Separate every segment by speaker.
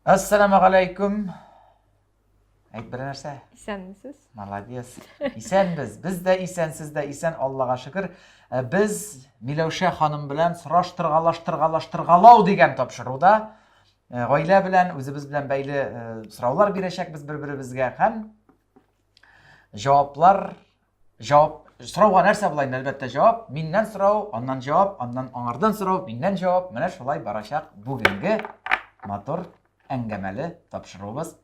Speaker 1: Assalamu alaikum. Ayt bir нәрсе.
Speaker 2: İsenmisiz?
Speaker 1: Молодец. İsenbiz. Biz de isen, siz de isen, Allah'a şükür. Biz Milevşe hanım bilen sıraştırgalaw degen topşyruda gaýle bilen, özübüz bilen beýle sorawlar bireşek biz bir-birimizge hem jogaplar, sorawga нәрсе bulaýyn elbetde jogap, minden soraw, ondan jogap, ondan oňardan soraw, minden jogap, mene şolay baraşak bugungi motor äňgemeli topşyrybız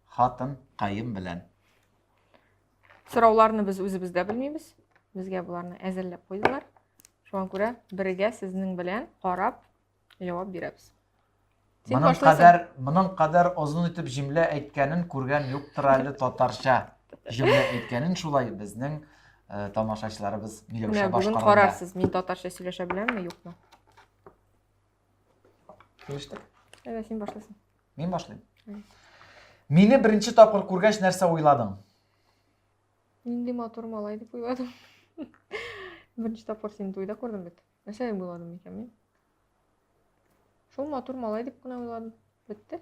Speaker 1: hatyn Qayym bilen.
Speaker 2: Sorawlarını biz özübüzde bilmeýiz. Bizge bularny äzirlep goýdylar. Şoňa görä birge sizniň bilen garap jogap berебиz.
Speaker 1: Mının kadar uzun itip jimle etkenin kurgan yoktur ali tatarşa jimle etkenin şulay bizning tamaşaçylarybız Milevşe
Speaker 2: Bugün
Speaker 1: başgaranda.
Speaker 2: gararsız. Men tatarça süýleşe bilemmi, ýokmy?
Speaker 1: Kelişdik.
Speaker 2: Evet, sen başlasın.
Speaker 1: Men başlaýym. Meni birinci tapyr kurgaç нәрсе oýladyň?
Speaker 2: Indi motor malay dip oýladym. Birinci tapyr seni toýda gördüm bet. Näçe boýladym eken men? Şol motor malay dip gana oýladym. Bitti.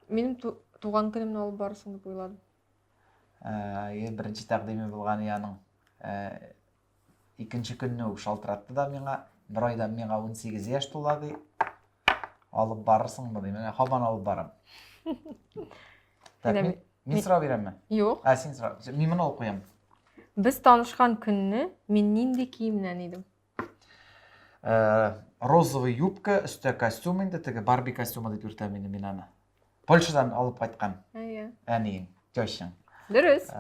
Speaker 2: Menim tugan günümni alyp barsyň dip oýladym.
Speaker 1: Birinci takdimi bolgany ýanyň ikinci günni şaltyratdy da meňa, bir aýdan meňa 18 ýaş tolady. Alyp barsyňmy diýmen, haban alyp baram. Men soraw beremmi?
Speaker 2: Ýok.
Speaker 1: Sen soraw. Men alyp goýam.
Speaker 2: Biz tanışkan günni men nindi kiyimlen idim.
Speaker 1: Розовый юбка, üstü kostüm indi, tege Barbie kostümi diýip ýurtdy men ana. Polşadan alyp gaýtgan. Äni, joşun.
Speaker 2: Dürüst.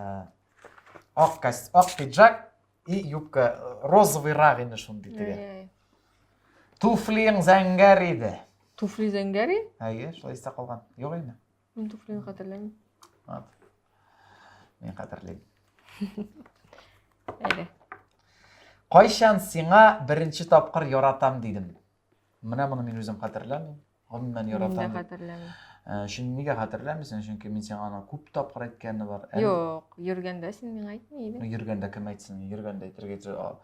Speaker 1: Ak pidjak и юбка розовый rag indi şundi tege. Tufliň zänger idi.
Speaker 2: Tufli zängeri?
Speaker 1: Haýy, şolay iste kalgan. Ýok indi.
Speaker 2: Men tuflini haterleýim.
Speaker 1: Men haterleýim.
Speaker 2: Eýle.
Speaker 1: Qaýşan siňa birinci tapqyr ýaratam diýdim. Mene muny men özüm haterlemem. Gümmen ýaratam.
Speaker 2: Men haterlemem.
Speaker 1: Şunu nige haterlemisen? Çünki men siňa ana köp tapqyr aýtgany bar.
Speaker 2: Ýok, ýürgende sen men aýtmaýdym.
Speaker 1: Ýürgende kim aýtsyň? Ýürgende aýtyrga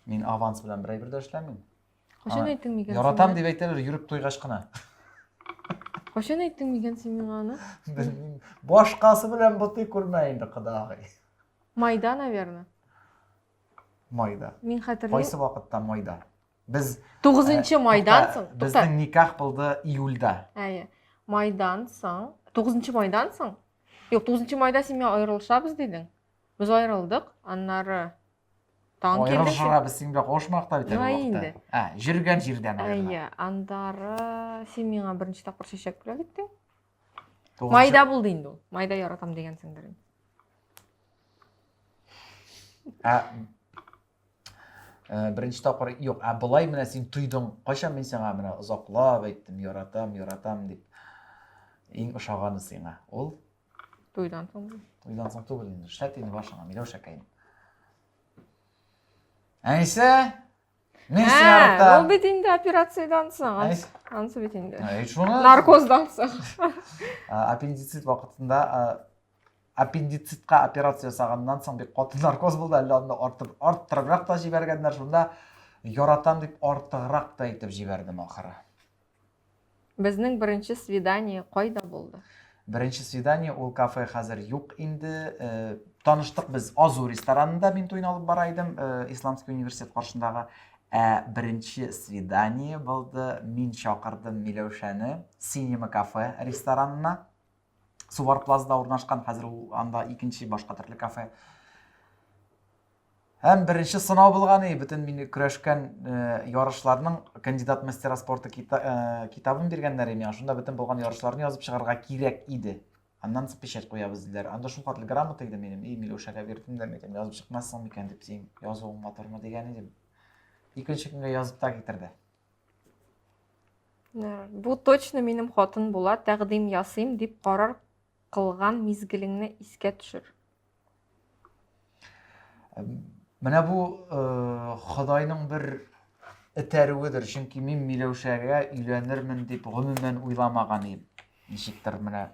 Speaker 1: men avans bilen bir aýbirde işlemin.
Speaker 2: Hoşan aýtdyň megen?
Speaker 1: Ýaratam diýip aýtdylar, ýürüp toýgaçkyna.
Speaker 2: Hoşan aýtdyň megen sen men аны?
Speaker 1: Bilmem. Başgasy bilen boty görmäýindi Qydagý.
Speaker 2: Mayda, naверное.
Speaker 1: Mayda.
Speaker 2: Men haterleýim.
Speaker 1: Gaýsy wagtda mayda? Biz
Speaker 2: 9-njy maydansyň.
Speaker 1: Bizning nikah boldy iýulda.
Speaker 2: Haýy. Maydansyň. 9-njy maydansyň. Ýok, 9-njy mayda sen men aýrylşabys diýdiň. Biz aýryldyk. Annary taň keldik.
Speaker 1: Aýrylşyga biz siňle goşmakda biter
Speaker 2: wagtda.
Speaker 1: Jirgen jirden aýrylan.
Speaker 2: Haýy, andary sen meňe birinji tapyr şeşek bilen gitdiň. Mayda boldy indi ol. Mayda ýaratam degensiňdir.
Speaker 1: Birinci tapyr ýok, bulay mene sen tuýdyň. Gaýşan men siňa mene uzaklap aýtdym, ýaratam diýip. Iň uşagany siňa. Ol
Speaker 2: Toýdan soň.
Speaker 1: Toýdan soň tugul indi. Şätini başyňa Milevşe Qayym. Aýsa? Men siňa ýaratam.
Speaker 2: Ol betinde operasiýadan soň. Ansy betinde?
Speaker 1: Şunu
Speaker 2: Narkozdan soň.
Speaker 1: Appenditsit wagtynda appenditsitga operasiýa jasagandan soň bir goty narkoz boldy, әле anda arttyryrak da jibergenler, şunda ýaratam diýip artygyrak da aýtyp jiberdim ahira.
Speaker 2: Bizning birinci swidanie gaýda boldy?
Speaker 1: Birinci swidanie ol kafe hazır ýok indi. Tanışdyk biz Azu restoranynda, men toýuny alyp baraýdym, Islamski universitet garşyndagy. Birinci swidanie boldy, men çakyrdym Milevşeni Cinema kafe restoranyna. Suvar Plazada ornaşkan, hazır anda ikinci başka türlü kafe. Hem birinci sınav bolgany, bütün meni küreşken yarışlarynyň kandidat mastera sportu kitabyn bergenleri men şunda bütün bolgan yarışlaryny ýazyp çygarga kirek idi. Andan spешет goýabys diler. Anda şu hatly gramata idi menim. Milevşe'ge berdim demedim. Ýazyp çykmazsaň meken dip sen ýazyp matorma degen edim. İkinci günge ýazyp da getirdi.
Speaker 2: Bu точно menim hatyn bolat, taqdim ýasaýym dip garar kılgan mizgiliňni isке düşür.
Speaker 1: Mene bu Hudaýnyň bir iterügidir. Çünki men Milevşe'ge üýlenirmin dip gümümen uýlamagan edim. Nişikdir mene.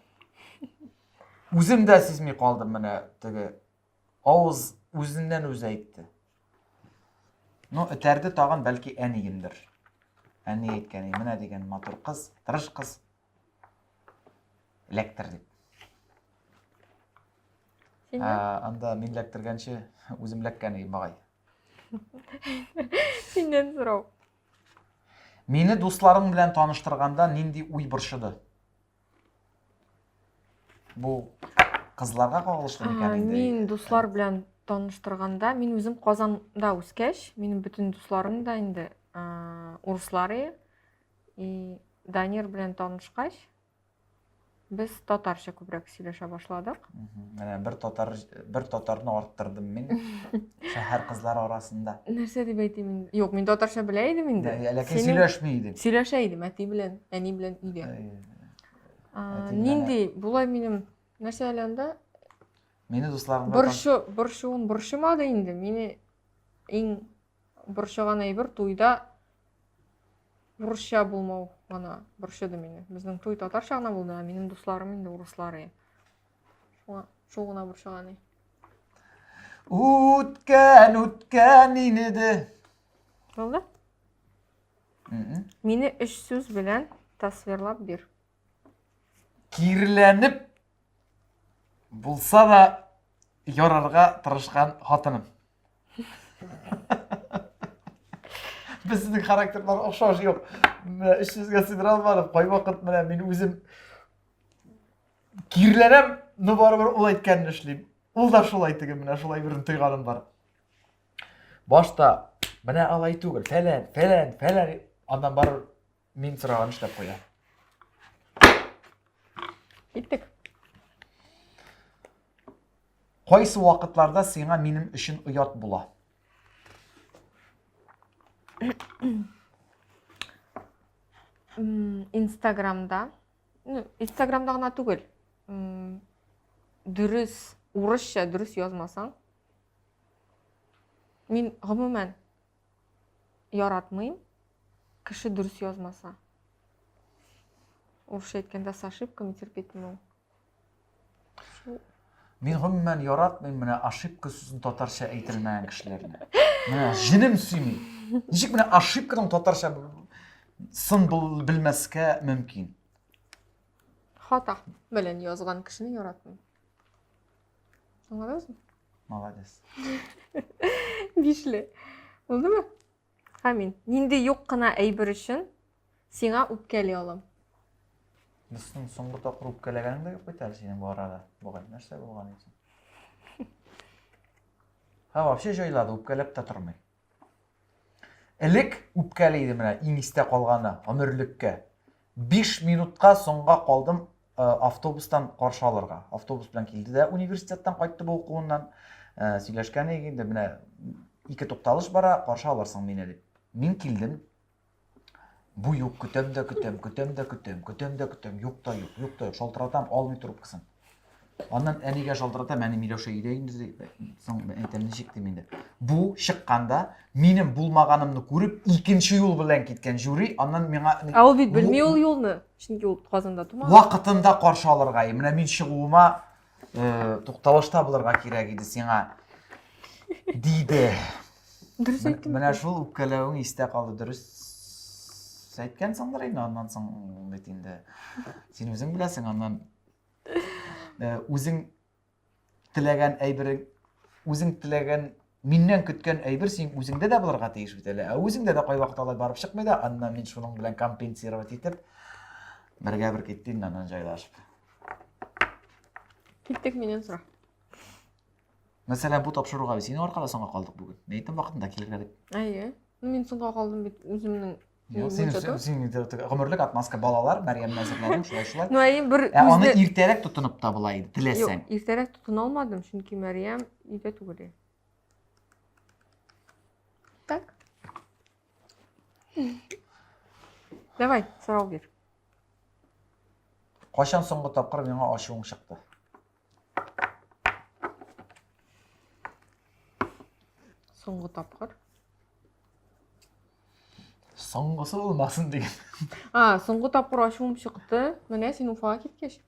Speaker 1: Özüm de sezmey kaldym mene tege. Awuz özünden özü aýtdy. No, iterdi tagyn belki enigimdir. Anne etkeni, mene degen matur kız, tırış kız. лектор деп.
Speaker 2: Сен
Speaker 1: Анда мен лектіргенше өзім леккені бағай.
Speaker 2: сенен сұрау.
Speaker 1: Мені достарың білән таныштырғанда нендей ой бұршыды? Бұл қызларға қағылышты мекен енді.
Speaker 2: Мен дуслар белән таныштырганда, мен үзем Казанда үскәч, минем бүтән дусларым да инде урыслар и Данир белән танышкач, без татарча күбрәк сөйләшә башладык.
Speaker 1: Менә бер татарны арттырдым мен шәһәр кызлары арасында.
Speaker 2: Нәрсә дип әйтим инде? Юк, мин татарча белә идем инде.
Speaker 1: Ләкин сөйләшмәй идем.
Speaker 2: Сөйләшә идем әти белән, әни белән өйдә. Нинди булай минем нәрсә әләндә?
Speaker 1: Мені дусларым
Speaker 2: Борчуын борчымады инде. Мине иң борчыган әйбер туйда урысча булмау гына борчыды мине. Безнең туй татарча гына булды, минем дусларым инде урыслар. Шул гына борчыган.
Speaker 1: Үткән инде.
Speaker 2: Булды? Мине 3 сүз белән тасвирлап бир.
Speaker 1: Кирләнеп булса да ярарга тырышкан хатыным. Безнең характерлар охшаш юк. Менә 300-гә сыйдыра алмадым. Кай вакыт менә мин үзем кирләнәм, но барыбер ул әйткәнне эшлим. Ул да шулай тегем, менә шулай берен тойганым бар. Башта менә алай түгел, фәлән, андан барыр мин сораган эшләп куя.
Speaker 2: Киттек.
Speaker 1: Кайсы вакытларда сиңа минем өчен уят була?
Speaker 2: Инстаграмда гына түгел. Дөрес, урысча дөрес язмасаң, мин гомумән яратмыйм кеше дөрес язмаса. Урысча әйткәндә с ошибками терпеть итмәү.
Speaker 1: Мин гомумән яратмыйм менә ошибка сүзен татарча әйтелмәгән кешеләрне. Менә җинем сөйми. Ничек менә ошибканың татарча сын белмәскә мөмкин?
Speaker 2: Хата белән язган кешене яратмыйм. Аңладыңызмы?
Speaker 1: Молодец.
Speaker 2: Бишле. Булдымы? Мин нинди юк кына әйбер өчен сиңа үпкәли алам.
Speaker 1: Безнең соңгы тапкыр үпкәләгәнең дә юк бит әле синең бу арада. Бугай нәрсә булган икән? Вообще җайлады, үпкәләп тә тормый. Элек үпкәле иде менә иң истә калганы гомерлеккә. 5 минутка соңга калдым автобустан каршы алырга. Автобус белән килде дә университеттан кайтты бу укуыннан. Сөйләшкән инде менә 2 тукталыш бара, каршы алырсың мине дип. Мин килдем. Бу юк, көтәм дә көтәм, юк та юк, шалтыратам, алмый трубкасын. Аннан әнигә шалтыратам, әни Миләүшә өйдә инде, соң әйтәм ничек дим инде. Бу чыкканда минем булмаганымны күреп, икенче юл белән киткән жюри, аннан миңа
Speaker 2: Ул бит белми ул юлны, чөнки ул Казанда тумаган.
Speaker 1: Вакытында каршы алырга, менә мин чыгуыма тукталышта булырга кирәк иде сиңа. Диде.
Speaker 2: Дөрес әйттем.
Speaker 1: Менә шул үпкәләвең истә калды, дөрес әйткән саңдыр инде, аннан соң бит инде. Син үзең беләсең, аннан үзең теләгән әйберең, үзең теләгән миннән көткән әйбер син үзеңдә дә булырга тиеш бит әле. Үзеңдә дә кай вакытта алай барып чыкмый да, аннан мин шуның белән компенсировать итеп бергә бер киттек, аннан җайлашып.
Speaker 2: Киттек миннән сора.
Speaker 1: Мәсәлән, бу тапшыруга син аркада соңга калдык бүген. Әйтем вакытында килергә дип.
Speaker 2: Әйе. Мин соңга калдым бит үземнең.
Speaker 1: Син гомерлек атмаска балалар, Мәрьямне әзерләдең, шулай.
Speaker 2: Ну, әйе, бер
Speaker 1: Аны иртәрәк тотынып та була иде, теләсәң.
Speaker 2: Юк, иртәрәк тотына алмадым, чөнки Мәрьям өйдә түгел. Так. Давай, сорау бир.
Speaker 1: Качан соңгы тапкыр миңа ачуың чыкты?
Speaker 2: Соңгы тапкыр.
Speaker 1: Соңгысы булмасын деген.
Speaker 2: Соңгы тапкыр ачуым чыкты. Менә син Уфага киткәч.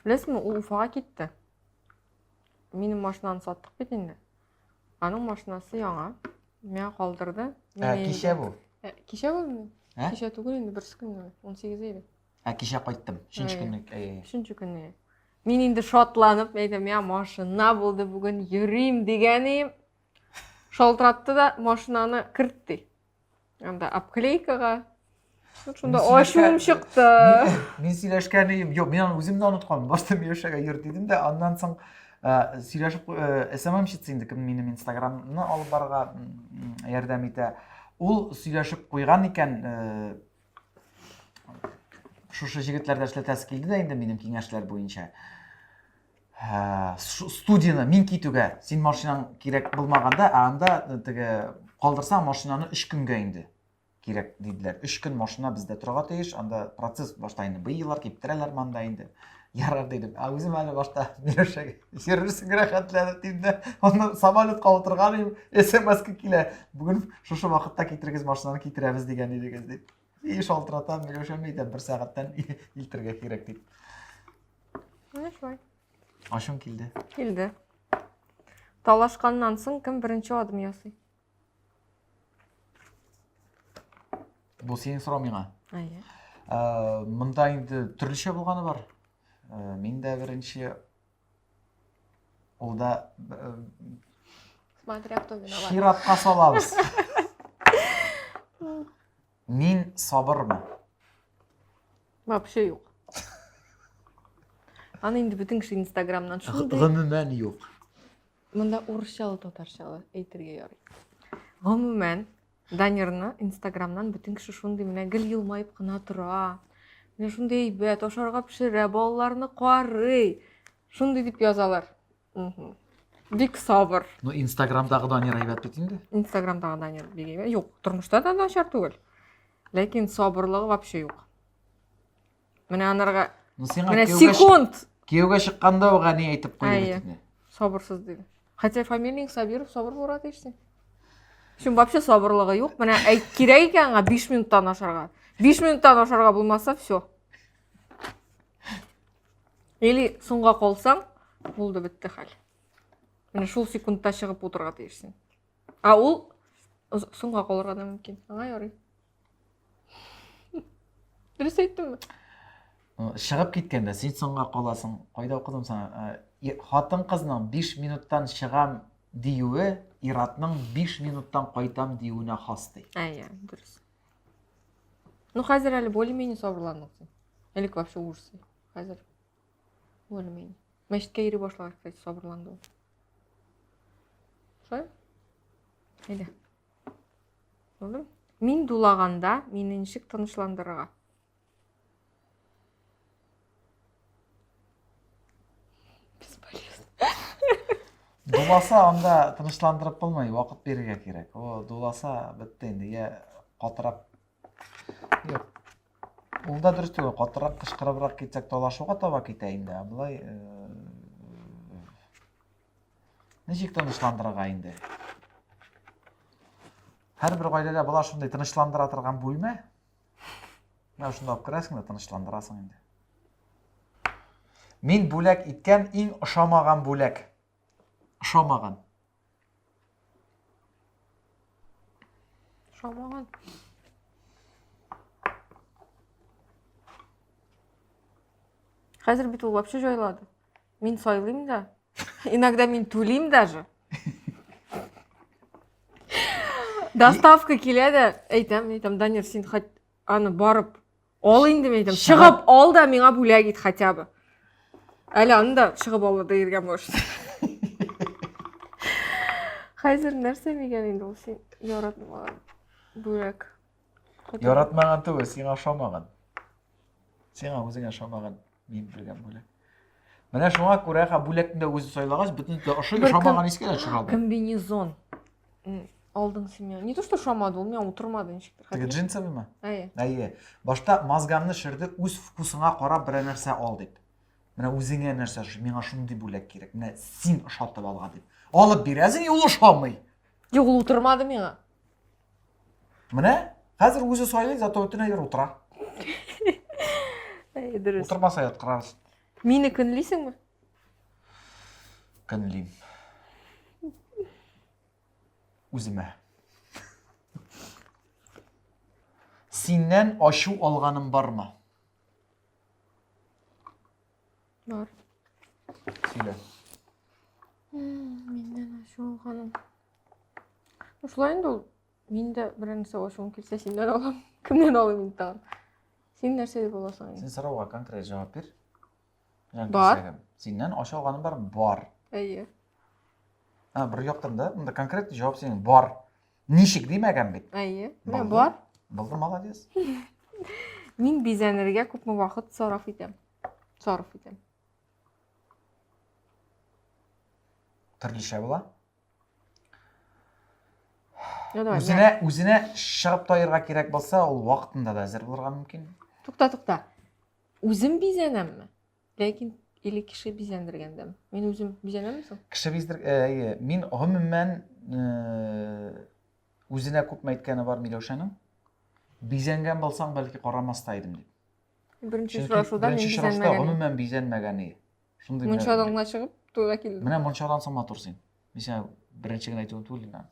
Speaker 2: Беләсеңме, ул Уфага китте. Минем машинаны саттык бит инде. Аның машинасы яңа. Миңа калдырды.
Speaker 1: Кичә бу.
Speaker 2: Кичә булмы? Кичә түгел инде, берсе көнне, 18 иде.
Speaker 1: Кеше кайттым. 3-нче көнне.
Speaker 2: 3-нче көнне. Мин инде шатланып, әйтәм, я машина булды бүген, йөрим дигәнем. Шалтыратты да машинаны кертте. Анда обклейкага. Шунда ачуым чыкты.
Speaker 1: Мин сөйләшкәнем, юк, мин аны үзем дә онытканмын. Башта Миләүшәгә йөр дидем дә, аннан соң сөйләшеп СММчиц инде, кем минем Инстаграмны алып барырга ярдәм итә. Ул сөйләшеп куйган икән, шушы җегетләрдә эшләтәсе килде дә инде минем киңәшләр буенча. Студияны мин китүгә, син машинаң кирәк булмаганда, анда теге калдырсаң машинаны 3 көнгә инде кирәк диделәр. 3 көн машина бездә торырга тиеш, анда процесс башта инде быеллар киптерәләр манда инде. Ярар дидем. Үзем әле башта Миләүшәгә йөрерсең рәхәтләнеп дидем. Аны самолетка утырганым, СМС-ка килә. Бүген шушы вакытта китерегез машинаны китерәбез дигән идегез дип. Шалтыратам, Миләүшәм әйтә, 1 сәгатьтән илтергә кирәк дип.
Speaker 2: Менә шулай.
Speaker 1: Ашым килде.
Speaker 2: Килде. Талашканнан соң кем беренче адым ясый?
Speaker 1: Бу синең сорау миңа.
Speaker 2: Әйе.
Speaker 1: Монда инде төрлечә булганы бар. Мин дә беренче ул да
Speaker 2: Смотря кто виноват.
Speaker 1: чиратка салабыз. Мин сабырмы?
Speaker 2: Вообще юк. Аны инде бүтән кеше Инстаграмнан шундый.
Speaker 1: Гомумән юк.
Speaker 2: Монда урысчалы, татарчалы әйтергә ярый. Гомумән, Данирны Инстаграмнан бүтән кеше шундый менә гел елмаеп кына тора. Менә шундый әйбәт, ашарга пешерә, балаларны карый. Шундый дип язалар. Бик сабыр.
Speaker 1: Ну, Инстаграмдагы Данир әйбәт бит инде.
Speaker 2: Инстаграмдагы Данир бик әйбәт. Юк, тормышта да начар түгел. Ләкин сабырлыгы вообще юк. Менә анарга
Speaker 1: Ну, сиңа
Speaker 2: менә секунд.
Speaker 1: Кияүгә чыкканда уга ни әйтеп куйды
Speaker 2: Әйе.
Speaker 1: бит инде.
Speaker 2: Сабырсыз диде. Хотя фамилияң Сабиров, сабыр булырга тиешсең. Шун вообще сабырлыгы юк. Менә кирәк икән 5 минуттан ашарга. 5 минуттан ашарга булмаса, всё. Или соңга калсаң, булды битте хәл. Менә шул секундта чыгып утырга тиешсең. Ул соңга калырга да мөмкин. Аңа ярый. Дөрес әйттемме?
Speaker 1: Чыгып киткәндә син соңга каласың. Кайда укыдым саңа? Хатын кызның 5 минуттан чыгам диюе иратның 5 минуттан кайтам диюенә хас ди.
Speaker 2: Әйе, дөрес. Ну, хәзер әле более-менее сабырландык син. Элек вообще ужас. Хәзер более-менее. Мәчеткә йөри башлагач, кстати, сабырланды. Шулай? Әйдә. Булды? Мин дулаганда мине ничек тынычландырырга?
Speaker 1: Дуласа анда тынычландырып булмай, вакыт берергә кирәк. О, дуласа бетте инде. Я катырап. Юк. Ул да дөрес түгел. Катырап кычкырыбрак китсәк талашуга таба китә инде. Булай ничек тынычландырырга инде? Һәрбер гаиләдә була шундай тынычландыра торган бүлмә. Менә шунда алып керәсең дә тынычландырасың инде. Мин бүләк иткән иң ошамаган бүләк. Ошамаган.
Speaker 2: Ошамаган. Хәзер бит ул вообще җайлады. Мин сайлыйм да. Иногда мин түлим даже. Доставка килә дә, әйтәм, Данир, син аны барып ал инде, әйтәм. Чыгып ал да миңа бүләк ит хотя бы. Әле аны да чыгып алып да йөргән булышты. Хәзер нәрсә мигән инде ул син яратмаган бүләк.
Speaker 1: Яратмаган түгел, сиңа ошамаган. Сиңа үзеңә ошамаган мин белгән бүләк. Менә шуңа күрә бүләкне дә үзе сайлагач, бөтен ошамаган искә чыгарды.
Speaker 2: Комбинезон. Алдың син миңа. Не то что ошамады, ул миңа утырмады ничектер.
Speaker 1: Теге джинсовыймы?
Speaker 2: Әйе.
Speaker 1: Әйе. Башта мазгамны шырды, үз вкусыңа карап бер нәрсә ал дип. Менә үзеңә нәрсә, миңа шундый бүләк кирәк. Менә син ошатып алган дип. Алып бирәсең, ул ошамый.
Speaker 2: Юк, ул утырмады миңа.
Speaker 1: Менә хәзер үзе сайлый, зато өтенә йөр утыра.
Speaker 2: Әйе, дөрес.
Speaker 1: Утырмаса яткырарсың.
Speaker 2: Мине көнлисеңме?
Speaker 1: Көнлим. Үземә. Синнән ачу алганым бармы?
Speaker 2: Бар.
Speaker 1: Сөйле.
Speaker 2: Менден ашу ханым. Ушулай енді ол мен де бір нәрсе ашуым келсе сенден алам. Кімнен алайын енді тағын? Сен нәрсе деп боласың.
Speaker 1: Сен сұрауға конкрет жауап бер.
Speaker 2: Бар.
Speaker 1: Сенен ашу алғаның бар? Бар.
Speaker 2: Әйе.
Speaker 1: Бір жоқтан да, мұнда конкретті жауап сенің бар. Нишік деймәгән бит.
Speaker 2: Әйе. Мен бар.
Speaker 1: Болды, молодец.
Speaker 2: Мен безәнергә күпме вакыт сарыф итәм.
Speaker 1: Түрліше була.
Speaker 2: Ya давай.
Speaker 1: Үзіне шығып тойырға керек болса, ол вақытында да әзір болырға мүмкін.
Speaker 2: Туқта. Үзім безәнәмме? Ләкин или кеше безәндергәндәм. Мен үзім безәнәмме?
Speaker 1: Кеше мен ғымыммен үзіне көп мәйткені бар Милеушаның. Безәнген болсаң, бәлкі қарамастайдым деп.
Speaker 2: Бірінші сұрашуда мен
Speaker 1: Бірінші сұрашуда
Speaker 2: безәнмәгән.
Speaker 1: ғымыммен безәнмәгәне.
Speaker 2: Мұншаданға шығып, тойға келдім.
Speaker 1: Менә мұншадан соң матурсың. Мен біріншіген айтуын түгілін.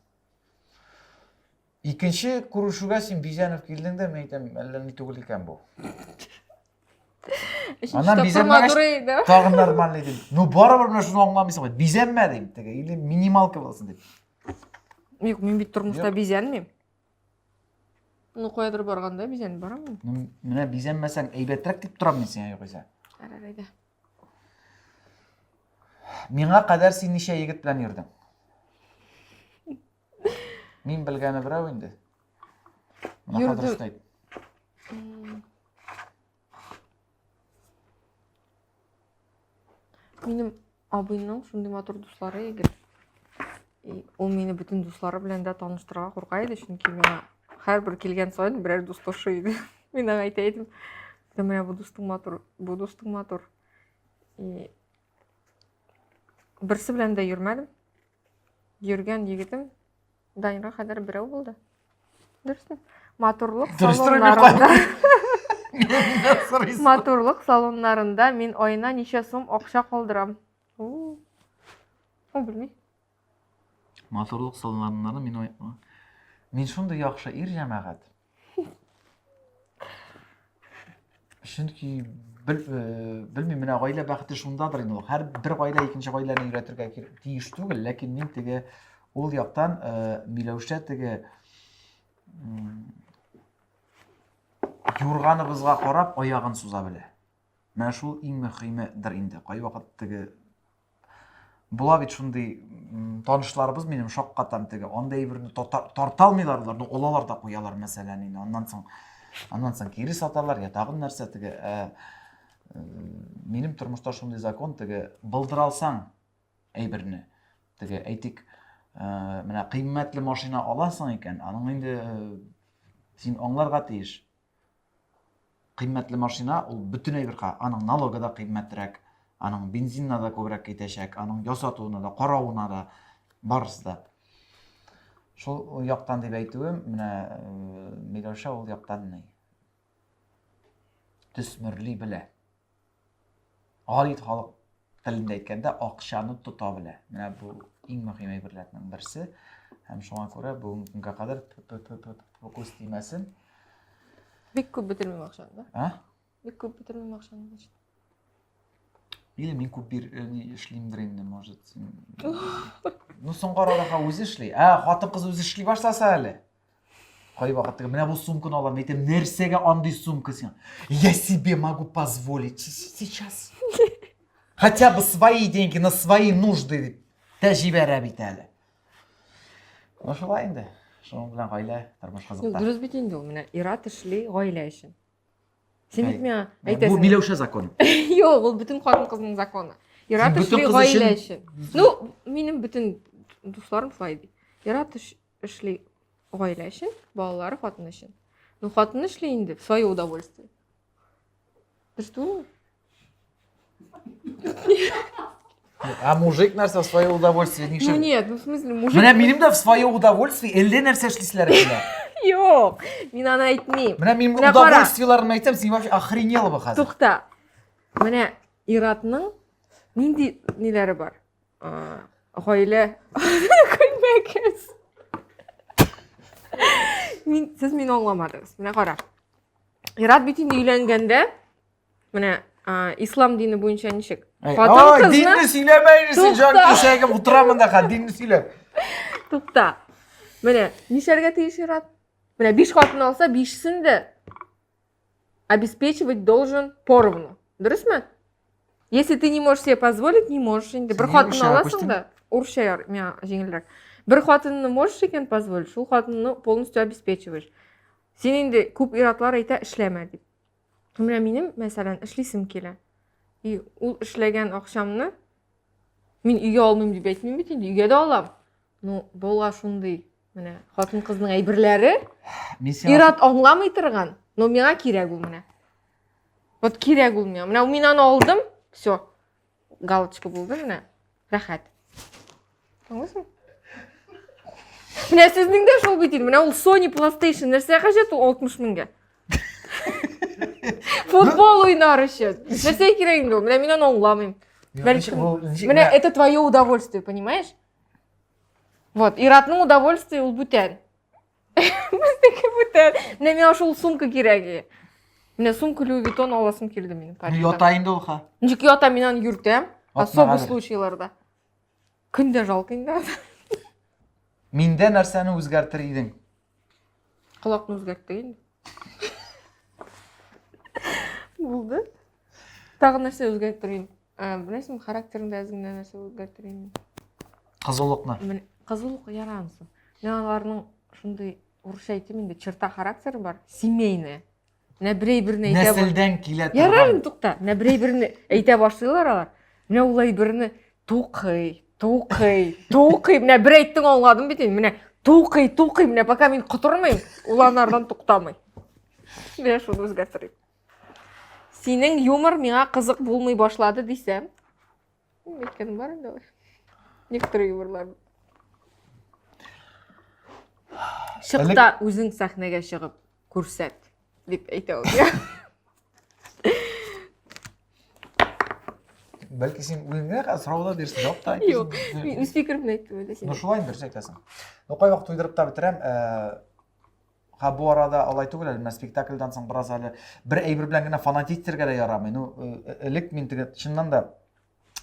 Speaker 1: Икенші күрішуге сен безәніп келдің де, мен айтам, әлі не түгіл екен бұл. Анан безәнмәгәш тағын нормальный дейм. Ну барыбір мына шуны аңламайсың ғой. Безәнмә дейм теге, или минималка болсын деп.
Speaker 2: Yok, мен бит тұрмышта безәнмейм. Ну қоядыр барғанда безәніп барамын.
Speaker 1: Менә безәнмәсәң әйбәтрәк дип торам мен сиңа югыйсә.
Speaker 2: Арарайда.
Speaker 1: Миңа кадәр син ничә егет белән йөрдең? Мин белгәне берәү инде.
Speaker 2: Йөрдем. Минем абыйның шундый матур дуслары егет. Ул мені бүтін дуслары белән дә таныштырырга курка иде, чөнки миңа һәрбер килгән саен берәр дус ташы иде. Мин аңа әйтәйдем. Менә бу дустың матур. Берсе белән дә йөрмәдем. Йөргән егетем Данирга кадәр берәү булды. Дөресме? Матурлык салоннарында мин айына ничә сум акча калдырам. Ул белми.
Speaker 1: Матурлык салоннарында мин шундый яхшы ир җәмәгать. Чөнки белмим, менә гаилә бәхете шундадыр инде. Һәр бер гаилә икенче гаиләне өйрәтергә тиеш түгел, ләкин мин теге ул яктан Миләүшә теге юрганыбызга карап аягын суза белә. Менә шул иң мөһимедер инде. Кай вакыт теге була бит шундый танышларыбыз минем шаккатан теге андай берне тарта алмыйлар, уларны алалар да куялар мәсәлән инде. Аннан соң кире саталар, я тагын нәрсә теге минем тормышта шундый закон теге булдыра алсаң әйберне. Теге әйтик, менә кыйммәтле машина аласың икән, аның инде син аңларга тиеш. Кыйммәтле машина ул бүтән әйбергә, аның налогы да кыйммәтрәк, аның бензинна да күбрәк китәчәк, аның ясатуына да, каравына да, барысы да. Шул яктан дип әйтүем, менә Миләүшә ул яктан ни? Төсмөрли белә. Галит халык телендә әйткәндә акчаны тота белә. Менә бу иң мөһим әйберләрнең берсе. Һәм шуңа күрә бүгенге көнгә кадәр фокус тимәсен.
Speaker 2: Бик күп бетермим акчаны, да? Бик күп бетермим акчаны.
Speaker 1: Или мин күп бир эшлимдер инде, может. Ну соңга арада үзе эшли. Хатын кыз үзе эшли башласа әле. Кай вакытта менә бу сумканы алам, әйтәм, нәрсәгә андый сумка син? Я себе могу позволить сейчас. Хотя бы свои деньги на свои нужды тәҗибәрә бит әле. Шулай инде. Шуның белән гаилә тормыш кызыкта.
Speaker 2: Дөрес бит инде ул, менә ират эшли гаилә өчен. Сен бит миңа әйтәсең.
Speaker 1: Бу Миләүшә законы.
Speaker 2: Юк, ул бүтән хатын кызның законы. Ират эшли гаилә өчен. Ну, минем бүтән дусларым шулай ди. Ират эшли гаилә өчен, балалары хатын өчен. Ну, хатын эшли инде в свое удовольствие. Дөрес түгел?
Speaker 1: А мужик нәрсә в свое удовольствие
Speaker 2: Ну
Speaker 1: нишләп?
Speaker 2: нет, ну в смысле мужик.
Speaker 1: Менә минем дә в свое удовольствие әллә нәрсә эшлисләр килә.
Speaker 2: Юк, мин аны әйтмим.
Speaker 1: Менә мин удовольствиеләрне әйтсәм, син вообще охренела бы хәзер.
Speaker 2: Тукта. Менә Иратның нинди ниләре бар? Гаилә күнмәкәс. Сез мине аңламадыгыз. Менә кара. Ират бит инде өйләнгәндә, менә ислам дини боюнча ничек?
Speaker 1: Ой,
Speaker 2: Қатын
Speaker 1: dinni
Speaker 2: қызына
Speaker 1: сөйлемейсің, жан
Speaker 2: Тоқта.
Speaker 1: кешегі отырамын да, dinni сөйлеп.
Speaker 2: тукта. Міне, нишерге тиеш ярат? Міне, 5 қатын алса, 5-сін де обеспечивать должен поровну. Дұрыс ма? Если ты не можешь себе позволить, не можешь. Енді бір
Speaker 1: Сен
Speaker 2: қатын
Speaker 1: орысша
Speaker 2: аласың
Speaker 1: көштің?
Speaker 2: да, орысша мен жеңілірек. Бір қатынны можешь екен позволить, шул қатынны полностью обеспечиваешь. Сен енді көп иратлар айта ішләмә деп. Міне менің, мәсәлән, ішлейсім келе. И ул ішләгән ақшамны мен үйге алмайм деп айтмайм бит енді, үйге де алам. Ну, болға шундай, міне, қатын қыздың әйберләре ират аңламай тұрған. Но миңа кирәк ул менә. Вот кирәк ул миңа. Менә мин аны алдым, все. Галочка булды менә. Рәхәт. Аңлыйсың? Менә сезнең дә шул бит инде. Менә ул Sony PlayStation нәрсә хаҗәт ул 60 меңгә? Футбол уйнар өчен. Нәрсә кирәк инде ул? Менә мин аны аңламыйм. Менә это твое удовольствие, понимаешь? Вот, иратның удовольствие ул бүтән. Безнеке бүтән. Менә миңа шул сумка кирәк. Менә сумка Louis Vuitton аласым килде минем.
Speaker 1: Ятайын да улха.
Speaker 2: Ничек ята мен аны йөртәм? Особый
Speaker 1: хәзер.
Speaker 2: случайларда. Көндә жалко инде.
Speaker 1: Миндә нәрсәне үзгәртер идең?
Speaker 2: Колакны үзгәрттек инде. Булды. Тагы нәрсә үзгәрттерим? Беләсеңме, характерыңда әзгенә нәрсә үзгәрттерим?
Speaker 1: Кызулыкны.
Speaker 2: Мен кызулык ярамсың. Мен аларның шундый урысча әйтим инде, черта характері бар, семейный. Менә берәй-берне әйтә башлый.
Speaker 1: Нәселдән килә
Speaker 2: Ярар,
Speaker 1: торган.
Speaker 2: тукта. Менә берәй-берне әйтә башлыйлар алар. Менә ул әйберне тукый. Менә бер әйттең аңладым бит инде. Менә тукый, менә пока мин котырмыйм, ул анардан туктамый. Менә шуны үзгәртерим. Синең юмор миңа кызык булмый башлады дисәм. Әйткәнем бар инде. Некоторые юморлар. Шықта өзің сахнәгә шығып күрсәт дип әйтә ул.
Speaker 1: Бәлки син үзеңә сорауда бирсең, юк та.
Speaker 2: Юк, мин үз фикеремне әйттем дә син.
Speaker 1: Ну шулай дөрес әйтәсең. Ну кай вакыт уйдырып та битерәм. Бу арада алай түгел әле, менә спектакльдән соң бераз әле бер әйбер белән генә фанатистерга да ярамый. Ну элек мин теге чыннан да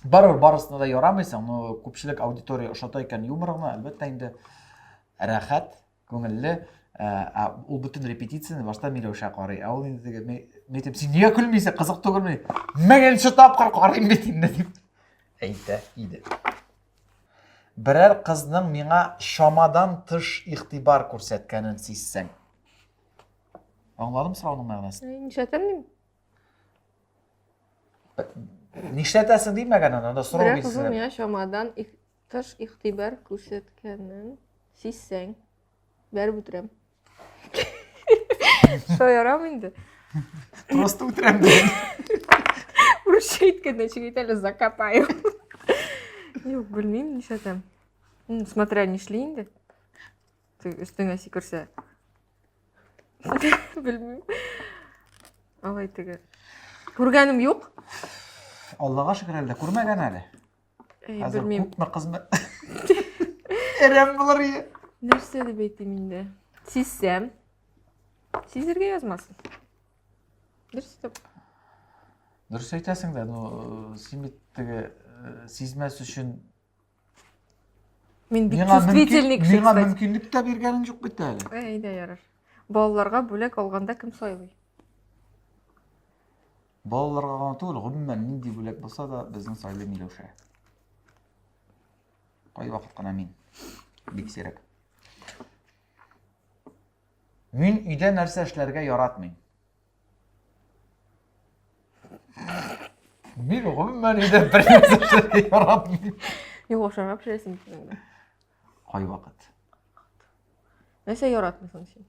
Speaker 1: барысына да ярамыйсың. Ну күпчелек аудитория ошата икән юморыңны, әлбәттә инде рәхәт, күңелле. Ул бөтен репетицияны башта Миләүшә карый. Ул инде мәйтеп, син нигә көлмисең, кызык түгелме? Мәгәнче тапкыр карыйм бит инде дип әйтә иде. Берәр кызның миңа шамадан тыш игътибар күрсәткәнен сизсәң. Аңладым сорауның мәгънәсен.
Speaker 2: Нишәтәм?
Speaker 1: Нишләтәсең димәгән анда сорау
Speaker 2: Берәр кызның
Speaker 1: бирсен.
Speaker 2: миңа шамадан тыш игътибар күрсәткәнен сизсәң, бәреп үтерәм. Шо ярамый инде?
Speaker 1: Просто үтерәм дигән.
Speaker 2: Урысча әйткәндә чигәйтә әле закопаю. Юк, белмим, нишәтәм. Смотря нишли инде. Ты өстеңә сикерсә. Белмим. Алай теге. Күргәнем юк.
Speaker 1: Аллага шөкер әле күрмәгән әле. Хәзер
Speaker 2: Белмим.
Speaker 1: күпме кызмы? Әрәм булыр ие.
Speaker 2: Нәрсә дип әйтим инде? Сизсәм. Сизергә язмасын. Дөрес дип.
Speaker 1: Дөрес әйтәсең дә, ну син бит теге сизмәс өчен
Speaker 2: Мин бик чувствительный кеше.
Speaker 1: Миңа мөмкинлек тә биргәнең юк бит әле.
Speaker 2: Әйдә ярар. Балаларга бүләк алганда кем сайлый?
Speaker 1: Балаларга гына түгел, гомумән нинди бүләк булса да безнең сайлый Миләүшә. Кай вакыт кына мин. Бик сирәк. Мин өйдә нәрсә эшләргә яратмыйм. Мин гомумән өйдә бер нәрсә эшләргә яратмыйм.
Speaker 2: Юк, ашарга пешерәсең инде.
Speaker 1: Кай вакыт?
Speaker 2: Нәрсә яратмыйсың син?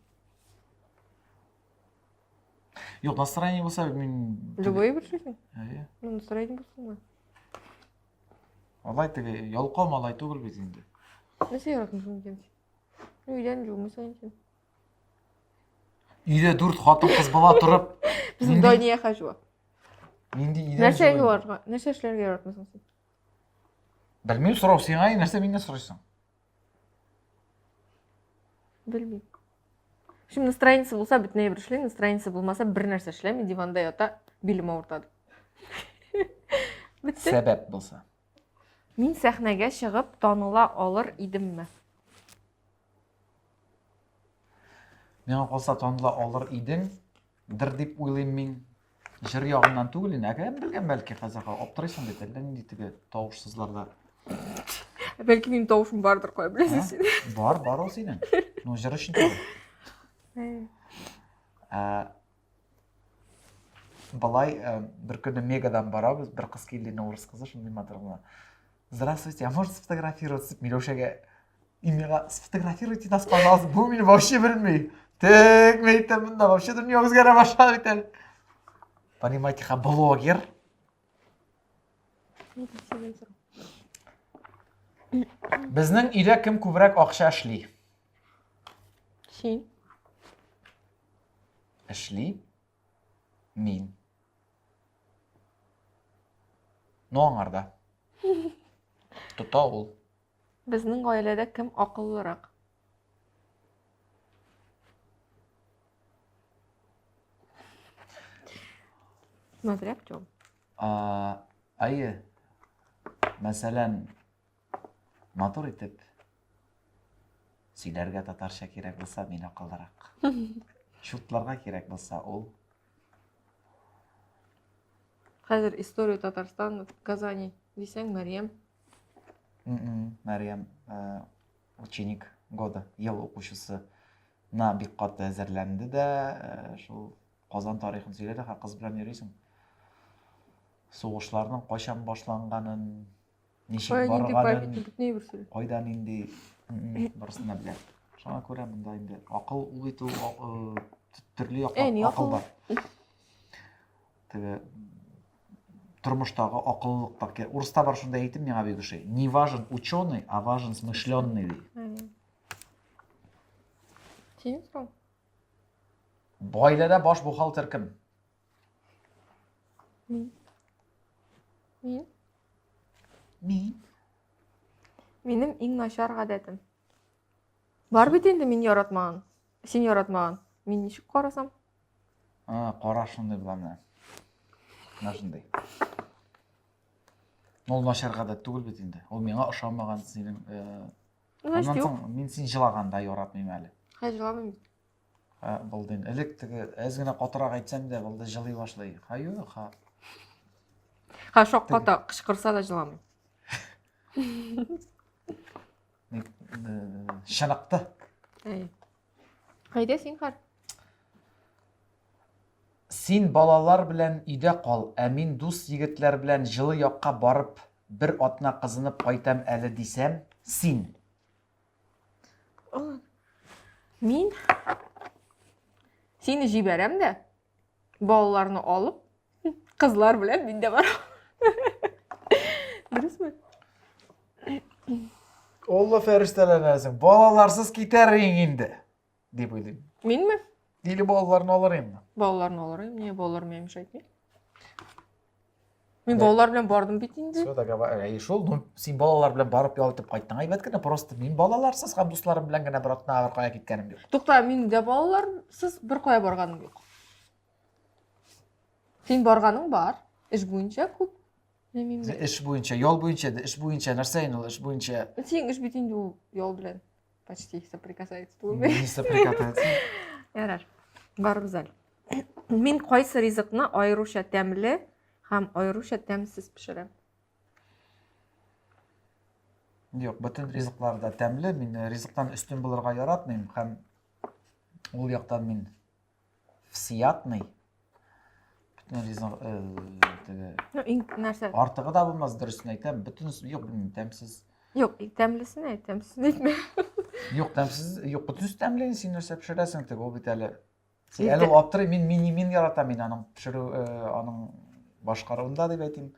Speaker 1: Юк, настроение булса мин
Speaker 2: Любой бер эшлисең?
Speaker 1: Әйе.
Speaker 2: Ну, настроение булсынмы?
Speaker 1: Алай теге ялкау малай түгел бит инде.
Speaker 2: Нәрсә яратмыйсың икән син? Өйдән җумыйсың икән.
Speaker 1: Өйдә 4 хатын кыз бала торып,
Speaker 2: Безнең Дания хәҗва.
Speaker 1: нинди өйдән
Speaker 2: Нәрсә
Speaker 1: җыйлыйм?
Speaker 2: юарга? Нәрсә эшләргә яратмыйсың син?
Speaker 1: Белмим, сорау сиңа, нәрсә миннән сорыйсың?
Speaker 2: Белмим. Шим настроениесе булса, бөтенләй бер эшләйм, настроениесе булмаса, бер нәрсә эшләм, диванда ята, билем авыртады. Бітті.
Speaker 1: Сәбәп болса.
Speaker 2: Мин сәхнәгә чыгып таныла алыр идемме?
Speaker 1: Миңа калса таныла алыр идең, дир дип уйлыйм мин. Җыр ягыннан түгел, кем белгән бәлки казага аптырыйсың бит, әллә нинди теге тавышсызларда.
Speaker 2: Бәлки минем тавышым бардыр, кая беләсең син.
Speaker 1: Бар ул синең. Ну җыр өчен түгел. Балай бер көнне Мегадан барабыз, бер кыз килде, урыс кызы, шундый матур гына. Здравствуйте, а можно сфотографироваться? Милошага, именно сфотографируйте нас, пожалуйста, бу мине вообще белмей. Так, мен әйтәм, монда вообще дөнья үзгәрә башлады бит әле. Понимаете, блогер. Безнең өйдә кем күбрәк акча эшли?
Speaker 2: Син.
Speaker 1: Эшли? Мин. Ну аңарда. Тота ул.
Speaker 2: Безнең гаиләдә кем акыллырак? Смотря в чем.
Speaker 1: Айы, мәсәлән, матур итеп сөйләргә татарча кирәк булса, мин акыллырак. Шутларга кирәк булса, ул.
Speaker 2: Хәзер история Татарстан, Казани дисәң, Мәрьям.
Speaker 1: Мәрьям, ученик года, ел укучысы на бик каты әзерләнде дә, шул Казан тарихын сөйләде, кыз белән йөрисең. Сугышларның кайчан башланганын, ничек барганын, кайдан инде барысын белә. Шуңа күрә монда инде акыл ул бит ул төрле акыл бар. Теге тормыштагы акыллык, урыста бар шунда әйтеп миңа бик ошый. Не важен ученый, а важен смышленный.
Speaker 2: Син сорау.
Speaker 1: Гаиләдә баш бухгалтер кем?
Speaker 2: Мин.
Speaker 1: Мин.
Speaker 2: Минем иң начар гадәтем. Бар бит инде мин яратмаган. Син яратмаган. Мин ничек карасам?
Speaker 1: Кара шундай була менә. Менә шундай. Ул начар гадәт түгел бит инде. Ул миңа ошамаган синең. Мин син җылаганда яратмыйм әле.
Speaker 2: Җыламыйм.
Speaker 1: Булдың. Элек теге әз генә катырак әйтсәм дә, булды җылый башлый. Юк,
Speaker 2: Шок ката кычкырса да җыламыйм.
Speaker 1: Шанакты.
Speaker 2: Кайда син хар?
Speaker 1: Син балалар белән өйдә кал, ә мин дус егетләр белән җылы якка барып, бер атна кызынып кайтам әле дисәм, син.
Speaker 2: Мин сине җибәрәм дә, балаларны алып, кызлар белән мин дә барам. Дөресме?
Speaker 1: Алла фәрештәләрнәсең, балаларсыз китәрин инде, дип уйлыйм.
Speaker 2: Минме?
Speaker 1: Или балаларны алырым.
Speaker 2: Балаларны алырым, не балалар миңа мешайтмый. Мин балалар белән бардым бит инде.
Speaker 1: Шо да шул, син балалар белән барып ялтып кайттың. Әйбәт кенә, просто мин балаларсыз һәм дусларым белән генә бер атна бер кая киткәнем юк.
Speaker 2: Тукта, мин дә балаларсыз бер кая барганым юк. Син барганың бар, эш буенча күп.
Speaker 1: Эш буенча, ял буенча, эш буенча, нәрсә инде ул эш буенча?
Speaker 2: Син эш бит инде ул ял белән почти соприкасается түгел.
Speaker 1: Не соприкасается.
Speaker 2: Ярар. Барыбыз әле. Мин кайсы ризыкны айрыуча тәмле һәм айрыуча тәмсез пешерәм?
Speaker 1: Юк, бөтен ризыклар да тәмле. Мин ризыктан үстен булырга яратмыйм һәм ул яктан мин всеядный. Бөтен ризык
Speaker 2: Нәрсә?
Speaker 1: Артыгы да булмас, дөресен әйтәм. Бөтен юк, тәмсез.
Speaker 2: Юк, тәмлесен әйт, тәмсезен әйтмә.
Speaker 1: Юк, тәмсез, юк, бөтен тәмле син нәрсә пешерәсең теге, ул бит әле. Син әле аптырый, мин яратам мин аның пешерү, аның башкаруында дип әйтим.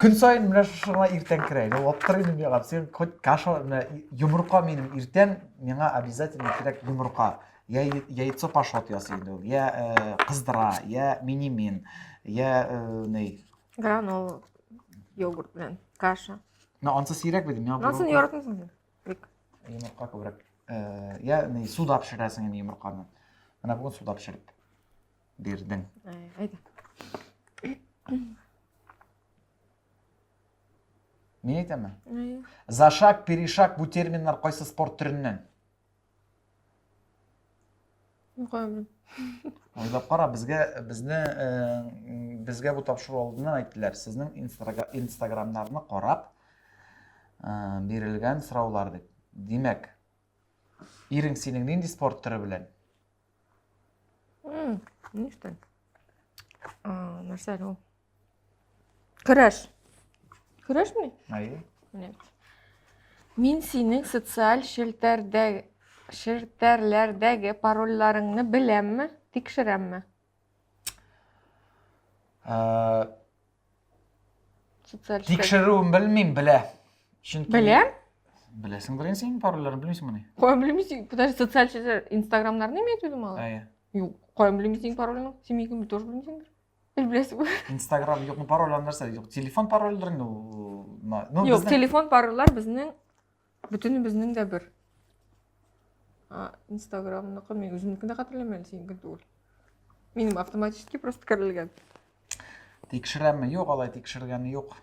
Speaker 1: Көн сайын менә шуңа иртән керә. Ул аптырый миңа, син каша, йомырка минем иртән миңа обязательно кирәк йомырка. Я яйцо пашот ясый инде ул. Я кыздыра, я минимин, я ней.
Speaker 2: Гранул, йогурт белән каша.
Speaker 1: Ансы сирәк бит миңа.
Speaker 2: Насын яратмыйсың?
Speaker 1: Йомырка күбрәк. Я суда пешерәсең инде йомырканы. Менә бүген суда пешереп бирдең.
Speaker 2: Айда.
Speaker 1: Мен айтамын.
Speaker 2: Ай.
Speaker 1: Зашаг, перешаг бу терминлар кайсы спорт түрінен?
Speaker 2: Қойым.
Speaker 1: Ойлап қара, бізге бұл тапшыру алдынан айттылар. Сіздің инстаграмдарны қарап берілген сұраулар деп. Демек, ерің сенің ненде спорт түрі білен?
Speaker 2: Не іштен? Нәрсе әлі ол. Күрәш. Күрәш міне?
Speaker 1: Айы.
Speaker 2: Мен сенің социаль шелтерлердегі парольларыңны білемме, текшіремме?
Speaker 1: Текшіруін білмейм, біле.
Speaker 2: Білем?
Speaker 1: Білесің білен сенің парольларын білмейсің мұны?
Speaker 2: Қойым білмейсің, подожди, социаль инстаграмдарны ме етуді мала?
Speaker 1: Айы.
Speaker 2: Қойым білмейсің парольның, семейкімді тоже білмейсіңдер. Білесің бі?
Speaker 1: Инстаграм жоқ, пароль андарса, жоқ, телефон парольдарын,
Speaker 2: Жоқ, телефон пароллар біздің, бүтіні біздің де бір. Инстаграмны мен өзімдікінде қатырламайды, сенің түгіл. Менің автоматически просто кірілген.
Speaker 1: Текшіремі? Жоқ, алай текшіргені жоқ.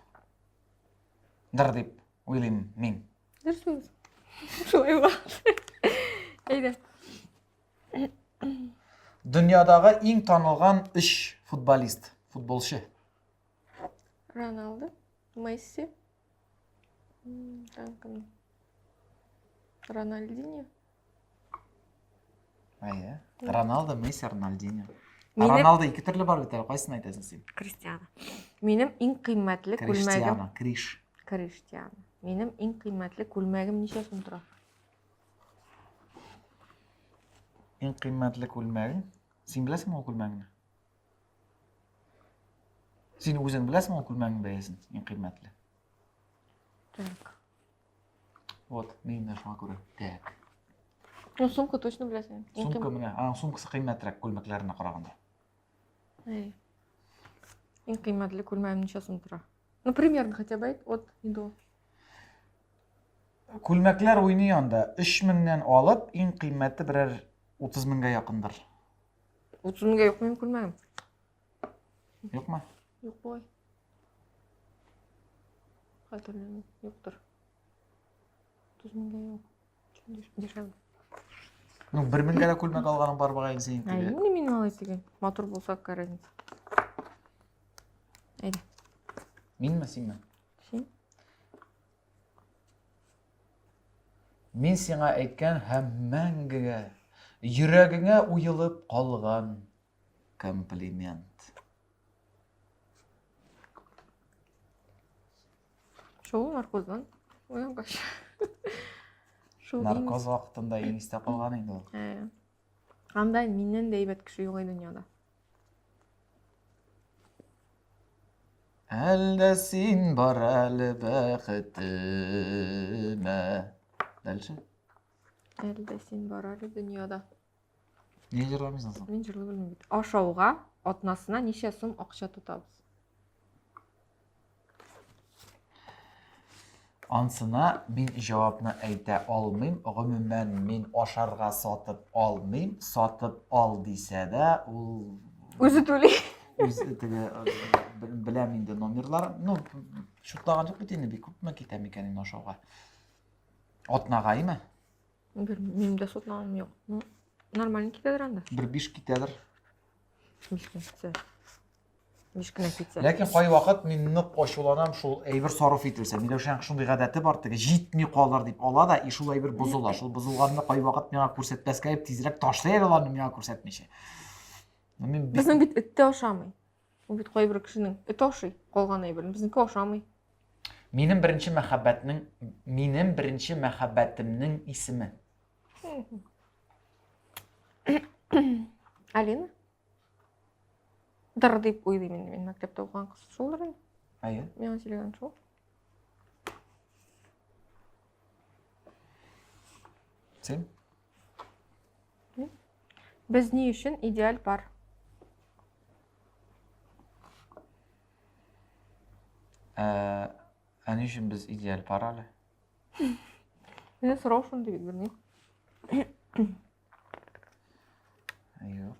Speaker 1: Дыр деп ойлаймын мен.
Speaker 2: Дұрыс өзі. Солай болады. Әйді.
Speaker 1: Дүниядағы ең танылған үш футболшы.
Speaker 2: Роналду, Месси, Рональдиньо.
Speaker 1: Айы. Роналду, Месси, Рональдиньо. Роналду екі түрлі бар бетер, қайсысын айтасың сен?
Speaker 2: Криштиану. Менің ең қимәтлі күлмәгім. Криштиану. Менің ең қимәтлі күлмәгім неше сум тұра?
Speaker 1: Ең қимәтлі күлмәгің? Сен білесің ол күлмәгіні? Сен өзің білесің ол күлмәгін бәйесін, ең қимәтлі?
Speaker 2: Так.
Speaker 1: Вот, мен шуңа көрі. Так.
Speaker 2: Ну, сумка точно білесің.
Speaker 1: Сумка міне, сумкасы қимәттірек күлмәклеріне қарағанда.
Speaker 2: Ең қимәтлі күлмәгім неше сум тұра? Ну, примерно хотя бы айт, от и до.
Speaker 1: Күлмәклер ойны янда 3000-нен алып, ең қимәтті бірер 30.000-ға якындар.
Speaker 2: 30.000-ға yok benim күлмәгім.
Speaker 1: Yok mu?
Speaker 2: Yok boy. Hatırlamıyorum. Yoktur. 30.000-ға yok. Дешевле.
Speaker 1: Ну, 1.000-ға да күлмәк алғаның бар бағайын сен
Speaker 2: Әй, не менің алайыз деген. Мотор болса какая разница. Әйді.
Speaker 1: Мен ме, сен ме?
Speaker 2: Сен?
Speaker 1: Мен сеңа әйткен һәм мәңгіге, йөрәгеңә уйылып қалған комплимент.
Speaker 2: Шоу наркоздан. Оян қаш.
Speaker 1: Наркоз вақытында ең істе қалған енді ол.
Speaker 2: Қандай менен де әйбәт кіші жоқ дүнияда.
Speaker 1: Әлде сен бар әлі бәхетіме. Дальше?
Speaker 2: Әлде сен бар әлі дүнияда.
Speaker 1: Не жырламайсың сен?
Speaker 2: Мен жырлы білмейді. Ашауға атнасына неше сум ақша тұтабыз?
Speaker 1: Ансына мен жауапны әйтә алмайм. Гомумән мен ашарға сатып алмайм. Сатып ал дисә дә, ул
Speaker 2: Өзі төлей.
Speaker 1: Өзі теге біләм инде номерлар. Ну, шутлаған жоқ бит инде, бик күпме китә микән инде ашауга. Атнага име?
Speaker 2: Менің де сотнағым жоқ. Ну, нормально кетедір анда.
Speaker 1: Бір 5 китәдер.
Speaker 2: 5 кетсе. 5 кенә кетсе.
Speaker 1: Ләкин кай вакыт мин нык ачуланам, шул әйбер сарыф итәрсә. Миләүшәң шундый гадәте бар, теге җитми калыр дип ала да, и шул әйбер бозыла. Шул бозылганны кай вакыт миңа күрсәтмәскә дип тизрәк ташлый аларны миңа күрсәтмичә.
Speaker 2: Безнең бит эт тә ашамый. Ул бит кайбер кешенең эт ашый, калган әйберен. Безнеке ашамый.
Speaker 1: Минем беренче мәхәббәтемнең исеме.
Speaker 2: Алина? Дар дип уйлыйм инде. Мен мәктәптә укыган кыз шулдыр инде.
Speaker 1: Әйе.
Speaker 2: Миңа сөйләгән шул.
Speaker 1: Сен?
Speaker 2: Без ни өчен идеаль пар?
Speaker 1: Ни өчен без идеаль пар әле?
Speaker 2: Менә сорау шундый бит белмим.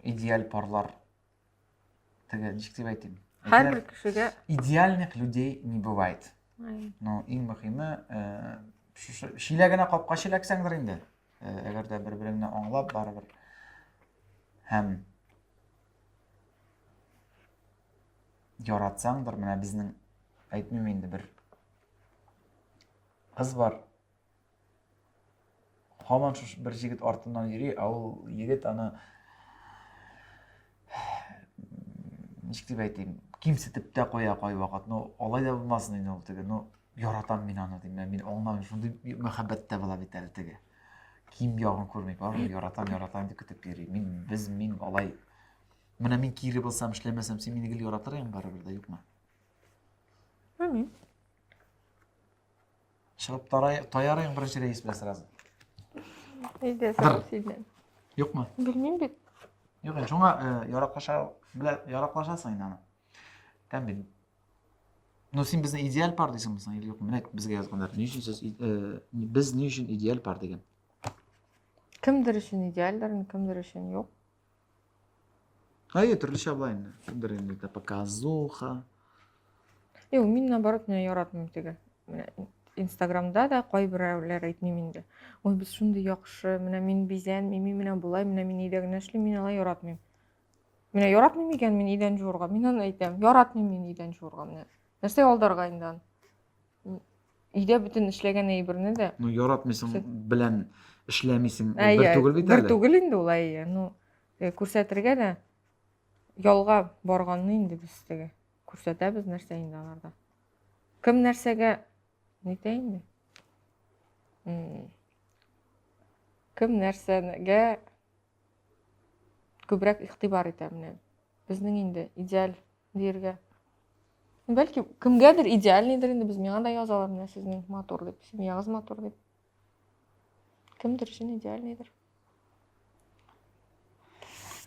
Speaker 1: Идеаль парлар. Теге ничек дип әйтим?
Speaker 2: Һәрбер кешегә
Speaker 1: Идеальных людей не бывает.
Speaker 2: Ай.
Speaker 1: Ну, иң мөһиме, шиләгенә капка шиләксәңдер инде. Әгәр дә бер-береңне аңлап барыбер. Һәм яратсаңдыр, менә безнең әйтмим инде бер кыз бар. Һаман шушы бер җегет артыннан йөри, ул егет аны ничек дип әйтим, кимсетеп тә куя кайвакыт. Ну, алай да булмасын инде ул теге. Ну, яратам мин аны дим. Мин аңламыйм, шундый мәхәббәт тә була бит әле теге. Ким ягын күрми, барыбер яратам дип көтеп йөри. Мин алай. Менә мин кире булсам, эшләмәсәм, син мине гел яратыр идең барыбер да, юкмы?
Speaker 2: Белмим.
Speaker 1: Чыгып таяр идең беренче рейс белән сразу.
Speaker 2: Әйдә, сәлсидән.
Speaker 1: Юкмы?
Speaker 2: Белмим бит.
Speaker 1: Юк, шуңа яраклашасың инде аны. Тәм бит. Ну, син безне идеал пар дисең булсаң, или юкмы? Менә безгә язганнар. Ни өчен сез без ни өчен идеал пар дигән?
Speaker 2: Кемдер өчен идеальдер, кемдер өчен юк.
Speaker 1: Hayır, türlü şey inде. Кемдер инде да показуха.
Speaker 2: Юк, мин наоборот менә яратмыйм теге. Менә Инстаграмда да кайберәүләр әйтмим инде. Ой, без шундый яхшы, менә мин бизәнмим, менә булай, менә мин өйдә генә эшлим, мин алай яратмыйм. Менә яратмыйм икән мин өйдән жуырга. Мин аны әйтәм, яратмыйм мин өйдән жуырга менә. Нәрсә алдарга инде аны? Өйдә бөтен эшләгән әйберне дә.
Speaker 1: Ну, яратмыйсың белән эшләмисең,
Speaker 2: Әйе,
Speaker 1: бер түгел бит
Speaker 2: бер
Speaker 1: әле.
Speaker 2: түгел инде ул, әйе. Ну, күрсәтергә дә ялга барганны инде без теге. Күрсәтәбез нәрсә инде аларда. Кем нәрсәгә нитә инде? Кем нәрсәгә күбрәк игътибар итә менә. Безнең инде идеаль диергә. Бәлки кемгәдер идеальныйдыр инде, без миңа да язалар менә сезнең матур дип, семьягыз матур дип. Кемдер өчен идеальныйдыр.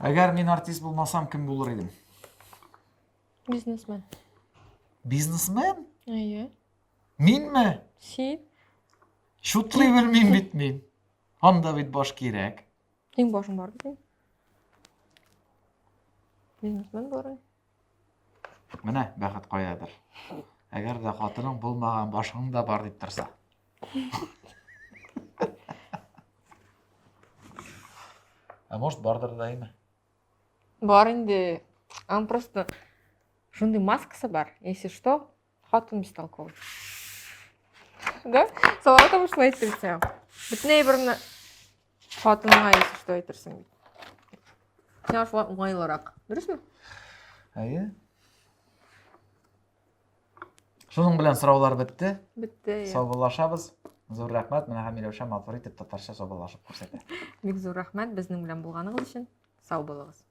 Speaker 1: Әгәр мин артист булмасам, кем булыр идем?
Speaker 2: Бизнесмен.
Speaker 1: Бизнесмен?
Speaker 2: Әйе.
Speaker 1: Минме?
Speaker 2: Син
Speaker 1: Шутлый белмим бит мин. Анда бит баш кирәк.
Speaker 2: Син башың бар бит. Бизнесмен бар.
Speaker 1: Менә бәхет каядыр. Әгәр дә хатының булмаган башың да бар дип торса. Может, бардыр да име?
Speaker 2: Бар инде. Ан просто шундый маскасы бар. Если что, хатын бестолковый. Да? Солай потому что әйтерсең. Бөтен әйберне хатынга если что әйтерсең бит. Сиңа шулай уңайлырак. Дөресме?
Speaker 1: Әйе. Шуның белән сораулар бетте.
Speaker 2: Бетте.
Speaker 1: Саубуллашабыз. Зур рәхмәт. Менә Һәмиләүшә матур итеп татарча саубуллашып күрсәтә.
Speaker 2: Бик зур рәхмәт безнең белән булганыгыз өчен. Сау булыгыз.